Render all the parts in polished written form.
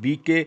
BK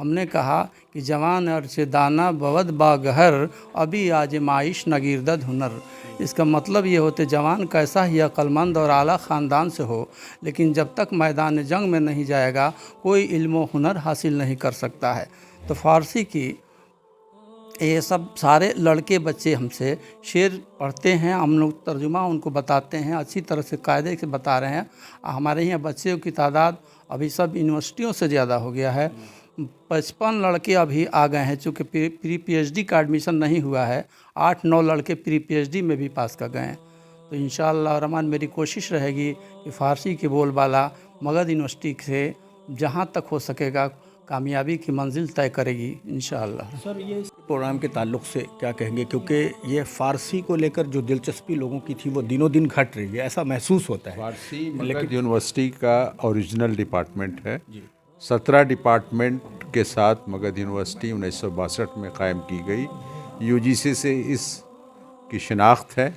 ہم نے کہا کہ جوان ارچ دانا بود باگہر ابھی آزمائش نگیردد ہنر. اس کا مطلب یہ ہوتے جوان کیسا ہی عقلمند اور اعلیٰ خاندان سے ہو، لیکن جب تک میدان جنگ میں نہیں جائے گا کوئی علم و ہنر حاصل نہیں کر سکتا ہے. تو فارسی کی یہ سب سارے لڑکے بچے ہم سے شعر پڑھتے ہیں، ہم لوگ ترجمہ ان کو بتاتے ہیں، اچھی طرح سے قاعدے سے بتا رہے ہیں. ہمارے یہاں بچوں کی تعداد ابھی سب یونیورسٹیوں سے زیادہ ہو گیا ہے. 55 لڑکے ابھی آ گئے ہیں، چونکہ پری پی ایچ ڈی کا ایڈمیشن نہیں ہوا ہے. 8-9 لڑکے پری پی ایچ ڈی میں بھی پاس کر گئے ہیں. تو انشاءاللہ الرحمن میری کوشش رہے گی کہ فارسی کی بول بالا مگدھ یونیورسٹی سے جہاں تک ہو سکے گا کامیابی کی منزل طے کرے گی انشاءاللہ. سر یہ اس پروگرام کے تعلق سے کیا کہیں گے، کیونکہ یہ فارسی کو لے کر جو دلچسپی لوگوں کی تھی وہ دنوں دن گھٹ رہی ہے، ایسا محسوس ہوتا ہے. فارسی مگدھ یونیورسٹی کا اوریجنل ڈپارٹمنٹ ہے. 17 ڈپارٹمنٹ کے ساتھ مگدھ یونیورسٹی 1962 میں قائم کی گئی. یو جی سی سے اس کی شناخت ہے،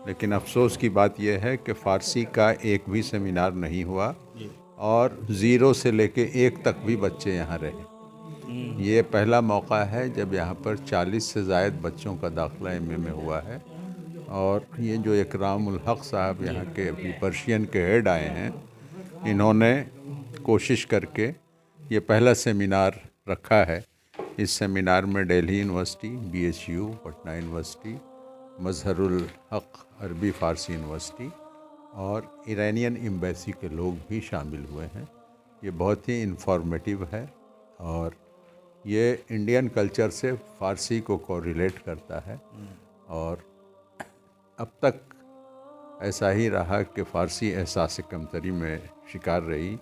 لیکن افسوس کی بات یہ ہے کہ فارسی کا ایک بھی سیمینار نہیں ہوا اور 0 سے لے کے 1 تک بھی بچے یہاں رہے. یہ پہلا موقع ہے جب یہاں پر 40 سے زائد بچوں کا داخلہ ایم اے میں ہوا ہے. اور یہ جو اکرام الحق صاحب یہاں کے ابھی پرشین کے ہیڈ آئے ہیں، انہوں نے کوشش کر کے یہ پہلا سیمینار رکھا ہے. اس سیمینار میں Delhi university, B H U, Patna university, Mazhar ul-Haq عربی فارسی یونیورسٹی اور ایرانین ایمبیسی کے لوگ بھی شامل ہوئے ہیں. یہ بہت ہی انفارمیٹیو ہے اور یہ انڈین کلچر سے فارسی کو کوریلیٹ کرتا ہے. اور اب تک ایسا ہی رہا کہ فارسی احساس کمتری میں شکار رہی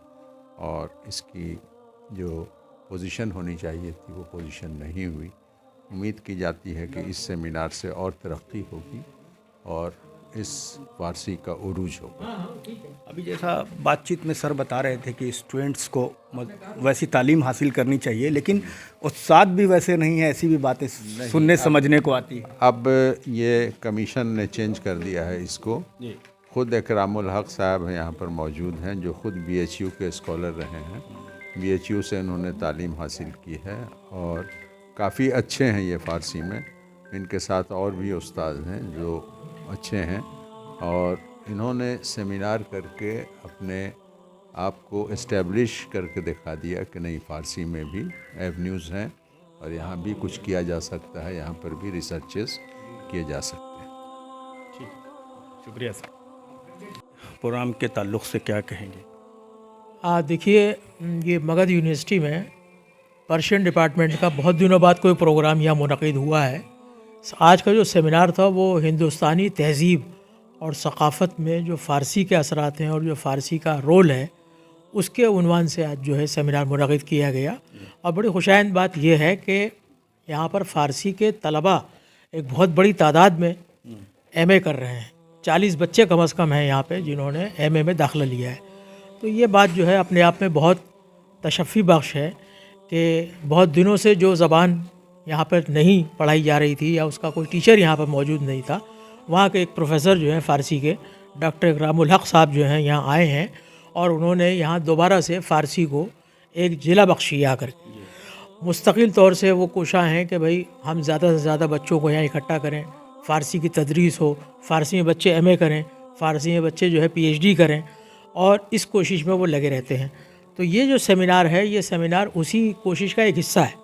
اور اس کی جو پوزیشن ہونی چاہیے تھی وہ پوزیشن نہیں ہوئی. امید کی جاتی ہے کہ اس سیمینار سے اور ترقی ہوگی اور اس فارسی کا عروج ہوگا. ابھی جیسا بات چیت میں سر بتا رہے تھے کہ اسٹوڈنٹس کو ویسی تعلیم حاصل کرنی چاہیے، لیکن استاد بھی ویسے نہیں ہیں، ایسی بھی باتیں سننے سمجھنے کو آتی ہے. اب یہ کمیشن نے چینج کر دیا ہے اس کو. خود اکرام الحق صاحب یہاں پر موجود ہیں جو خود بی ایچ یو کے اسکالر رہے ہیں. بی ایچ یو سے انہوں نے تعلیم حاصل کی ہے اور کافی اچھے ہیں یہ فارسی میں. ان کے ساتھ اور بھی استاد ہیں جو اچھے ہیں اور انہوں نے سیمینار کر کے اپنے آپ کو اسٹیبلش کر کے دکھا دیا کہ نہیں، فارسی میں بھی ایونیوز ہیں اور یہاں بھی کچھ کیا جا سکتا ہے، یہاں پر بھی ریسرچز کیے جا سکتے ہیں. ٹھیک، شکریہ سر. پروگرام کے تعلق سے کیا کہیں گے؟ دیکھیے، یہ مگدھ یونیورسٹی میں پرشین ڈپارٹمنٹ کا بہت دنوں بعد کوئی پروگرام یہاں منعقد ہوا ہے. آج کا جو سیمینار تھا وہ ہندوستانی تہذیب اور ثقافت میں جو فارسی کے اثرات ہیں اور جو فارسی کا رول ہے اس کے عنوان سے آج جو ہے سیمینار منعقد کیا گیا. اور بڑی خوشائند بات یہ ہے کہ یہاں پر فارسی کے طلباء ایک بہت بڑی تعداد میں ایم اے کر رہے ہیں. 40 بچے کم از کم ہیں یہاں پہ جنہوں نے ایم اے میں داخلہ لیا ہے. تو یہ بات جو ہے اپنے آپ میں بہت تشفی بخش ہے کہ بہت دنوں سے جو زبان یہاں پر نہیں پڑھائی جا رہی تھی یا اس کا کوئی ٹیچر یہاں پر موجود نہیں تھا، وہاں کے ایک پروفیسر جو ہیں فارسی کے، ڈاکٹر اکرام الحق صاحب جو ہیں یہاں آئے ہیں اور انہوں نے یہاں دوبارہ سے فارسی کو ایک جلا بخشی آ کر مستقل طور سے وہ کوشاں ہیں کہ بھئی ہم زیادہ سے زیادہ بچوں کو یہاں اکٹھا کریں، فارسی کی تدریس ہو، فارسی میں بچے ایم اے کریں، فارسی میں بچے جو ہے پی ایچ ڈی کریں، اور اس کوشش میں وہ لگے رہتے ہیں. تو یہ جو سیمینار ہے، یہ سیمینار اسی کوشش کا ایک حصہ ہے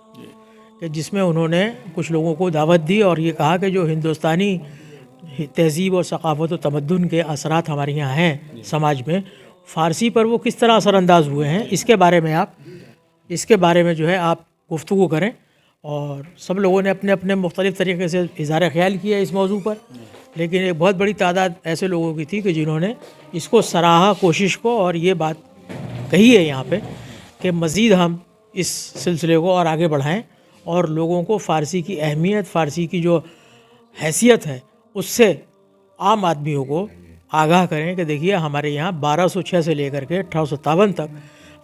کہ جس میں انہوں نے کچھ لوگوں کو دعوت دی اور یہ کہا کہ جو ہندوستانی تہذیب اور ثقافت و تمدن کے اثرات ہمارے یہاں ہیں سماج میں، فارسی پر وہ کس طرح اثر انداز ہوئے ہیں، اس کے بارے میں جو ہے آپ گفتگو کریں. اور سب لوگوں نے اپنے اپنے مختلف طریقے سے اظہار خیال کیا اس موضوع پر، لیکن ایک بہت بڑی تعداد ایسے لوگوں کی تھی کہ جنہوں نے اس کو سراہا کوشش کو اور یہ بات کہی ہے یہاں پہ کہ مزید ہم اس سلسلے کو اور آگے بڑھائیں اور لوگوں کو فارسی کی اہمیت، فارسی کی جو حیثیت ہے اس سے عام آدمیوں کو آگاہ کریں کہ دیکھیے ہمارے یہاں 1206 سے لے کر کے 1857 تک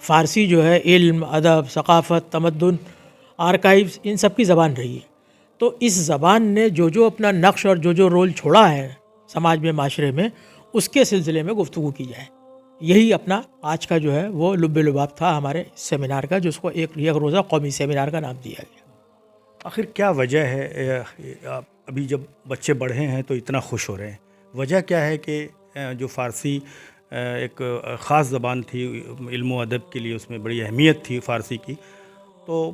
فارسی جو ہے علم، ادب، ثقافت، تمدن، آرکائیوز، ان سب کی زبان رہی ہے. تو اس زبان نے جو اپنا نقش اور جو رول چھوڑا ہے سماج میں، معاشرے میں، اس کے سلسلے میں گفتگو کی جائے. یہی اپنا آج کا جو ہے وہ لب لباب تھا ہمارے سیمینار کا، جس کو ایک روزہ قومی سیمینار کا نام دیا گیا۔ آخر کیا وجہ ہے ابھی جب بچے بڑھے ہیں تو اتنا خوش ہو رہے ہیں؟ وجہ کیا ہے کہ جو فارسی ایک خاص زبان تھی، علم و ادب کے لیے اس میں بڑی اہمیت تھی فارسی کی، تو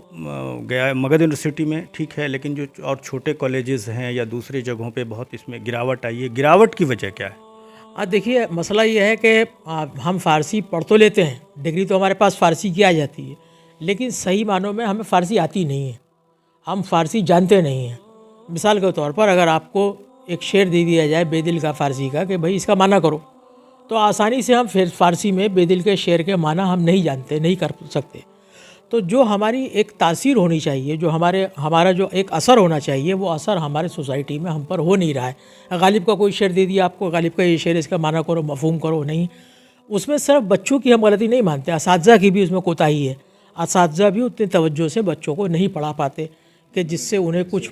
گیا مگدھ یونیورسٹی میں ٹھیک ہے، لیکن جو اور چھوٹے کالجز ہیں یا دوسری جگہوں پہ بہت اس میں گراوٹ آئی ہے، گراوٹ کی وجہ کیا ہے؟ دیکھیے مسئلہ یہ ہے کہ ہم فارسی پڑھ تو لیتے ہیں، ڈگری تو ہمارے پاس فارسی کی آ جاتی ہے، لیکن صحیح معنوں میں ہمیں فارسی آتی نہیں ہے، ہم فارسی جانتے نہیں ہیں۔ مثال کے طور پر اگر آپ کو ایک شعر دے دیا جائے بے دل کا فارسی کا کہ بھائی اس کا معنی کرو، تو آسانی سے ہم پھر فارسی میں بے دل کے شعر کے معنی ہم نہیں جانتے، نہیں کر سکتے۔ تو جو ہماری ایک تاثیر ہونی چاہیے، جو ہمارا جو ایک اثر ہونا چاہیے، وہ اثر ہمارے سوسائٹی میں ہم پر ہو نہیں رہا ہے۔ غالب کا کوئی شعر دے دیا آپ کو، غالب کا یہ شعر اس کا معنی کرو، مفہوم کرو، نہیں۔ اس میں صرف بچوں کی ہم غلطی نہیں مانتے، اساتذہ کی بھی اس میں کوتاہی ہے۔ اساتذہ بھی اتنی توجہ سے بچوں کو نہیں پڑھا پاتے کہ جس سے انہیں کچھ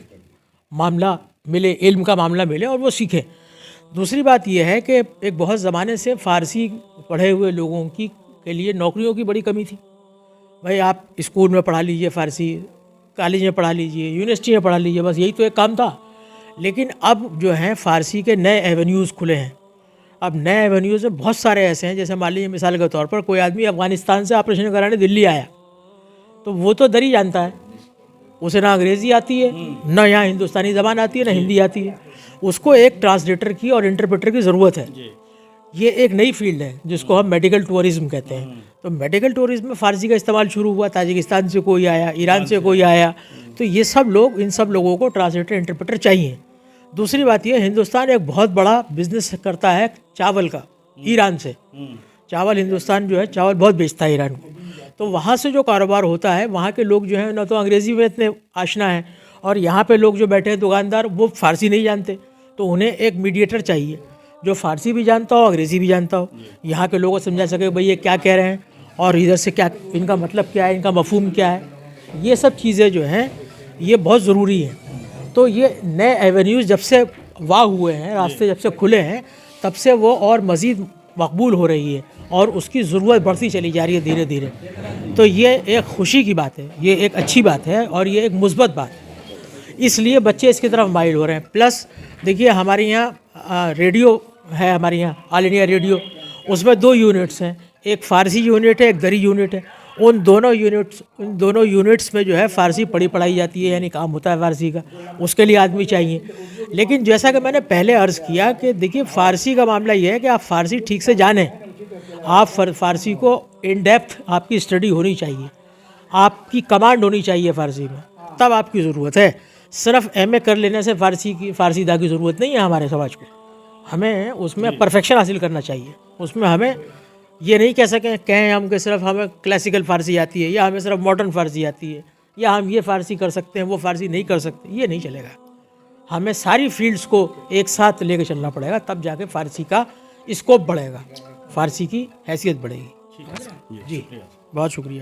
معاملہ ملے، علم کا معاملہ ملے اور وہ سیکھیں۔ دوسری بات یہ ہے کہ ایک بہت زمانے سے فارسی پڑھے ہوئے لوگوں کے لیے نوکریوں کی بڑی کمی تھی۔ بھائی آپ اسکول میں پڑھا لیجئے فارسی، کالج میں پڑھا لیجئے، یونیورسٹی میں پڑھا لیجئے، بس یہی تو ایک کام تھا۔ لیکن اب جو ہیں فارسی کے نئے ایونیوز کھلے ہیں۔ اب نئے ایونیوز میں بہت سارے ایسے ہیں، جیسے مان لیجیے مثال کے طور پر کوئی آدمی افغانستان سے آپریشن کرانے دلی آیا، تو وہ تو دری جانتا ہے، اسے نہ انگریزی آتی ہے، نہ یہاں ہندوستانی زبان آتی ہے، نہ ہندی آتی ہے۔ اس کو ایک ٹرانسلیٹر کی اور انٹرپریٹر کی ضرورت ہے۔ یہ ایک نئی فیلڈ ہے جس کو ہم میڈیکل ٹورزم کہتے ہیں۔ تو میڈیکل ٹورزم میں فارسی کا استعمال شروع ہوا، تاجکستان سے کوئی آیا، ایران سے کوئی آیا، تو یہ سب لوگ، ان سب لوگوں کو ٹرانسلیٹر انٹرپریٹر چاہیے۔ دوسری بات یہ، ہندوستان ایک بہت بڑا بزنس کرتا ہے چاول کا ایران سے۔ چاول ہندوستان جو ہے چاول بہت بیچتا ہے ایران کو، تو وہاں سے جو کاروبار ہوتا ہے، وہاں کے لوگ جو ہیں نہ تو انگریزی میں اتنے آشنا ہیں، اور یہاں پہ لوگ جو بیٹھے ہیں دکاندار، وہ فارسی نہیں جانتے، تو انہیں ایک میڈیٹر چاہیے جو فارسی بھی جانتا ہو، انگریزی بھی جانتا ہو، یہاں کے لوگوں کو سمجھا سکے بھئی یہ کیا کہہ رہے ہیں اور ادھر سے کیا ان کا مطلب کیا ہے، ان کا مفہوم کیا ہے۔ یہ سب چیزیں جو ہیں یہ بہت ضروری ہیں۔ تو یہ نئے ایونیوز جب سے واہ ہوئے ہیں، راستے جب سے کھلے ہیں، تب سے وہ اور مزید مقبول ہو رہی ہے اور اس کی ضرورت بڑھتی چلی جا رہی ہے دھیرے دھیرے۔ تو یہ ایک خوشی کی بات ہے، یہ ایک اچھی بات ہے اور یہ ایک مثبت بات ہے، اس لیے بچے اس کی طرف مائل ہو رہے ہیں۔ پلس دیکھیے ہمارے یہاں ریڈیو ہے، ہمارے یہاں آل انڈیا ریڈیو، اس میں 2 یونٹس ہیں، ایک فارسی یونٹ ہے، ایک دری یونٹ ہے۔ ان دونوں یونٹس میں جو ہے فارسی پڑھائی جاتی ہے، یعنی کام ہوتا ہے فارسی کا، اس کے لیے آدمی چاہیے۔ لیکن جیسا کہ میں نے پہلے عرض کیا کہ دیکھیے فارسی کا معاملہ یہ ہے کہ آپ فارسی ٹھیک سے جانیں، آپ فارسی کو ان ڈیپتھ آپ کی اسٹڈی ہونی چاہیے، آپ کی کمانڈ ہونی چاہیے فارسی میں، تب آپ کی ضرورت ہے۔ صرف ایم اے کر لینے سے فارسی دا کی ضرورت نہیں ہے ہمارے سماج کو، ہمیں اس میں پرفیکشن حاصل کرنا چاہیے۔ اس میں ہمیں یہ نہیں کہیں ہم کہ صرف ہمیں کلاسیکل فارسی آتی ہے، یا ہمیں صرف ماڈرن فارسی آتی ہے، یا ہم یہ فارسی کر سکتے ہیں وہ فارسی نہیں کر سکتے، یہ نہیں چلے گا۔ ہمیں ساری فیلڈز کو ایک ساتھ لے کے چلنا پڑے گا، تب جا کے فارسی کا اسکوپ بڑھے گا، فارسی کی حیثیت بڑھے گی۔ جی بہت شکریہ۔